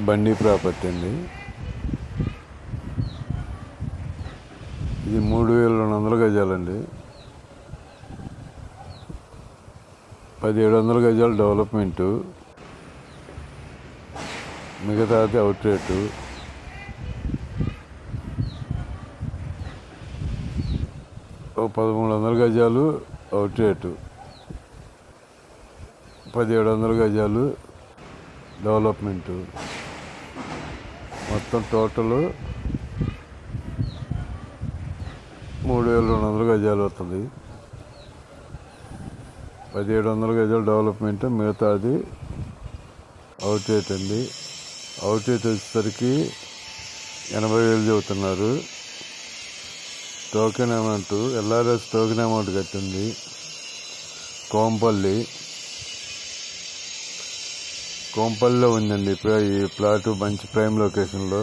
బండి ప్రాపర్టీ అండి. ఇది 3200 గజాలండి. 1700 గజాలు డెవలప్మెంటు, మిగతాది అవుట్ రేటు. ఓ 1300 గజాలు అవుట్ రేటు, 1700 గజాలు డెవలప్మెంటు. మొత్తం టోటల్ 3200 గజాలు అవుతుంది. 1700 గజాలు డెవలప్మెంట్, మిగతాది అవుట్ రేట్ అండి. అవుట్ రేట్ వచ్చేసరికి 80,000 చెబుతున్నారు. Token amount, LRS token amount కట్టింది. కోంపల్లిలో ఉందండి ఈ ప్లాట్, మంచి ప్రైమ్ లొకేషన్లో.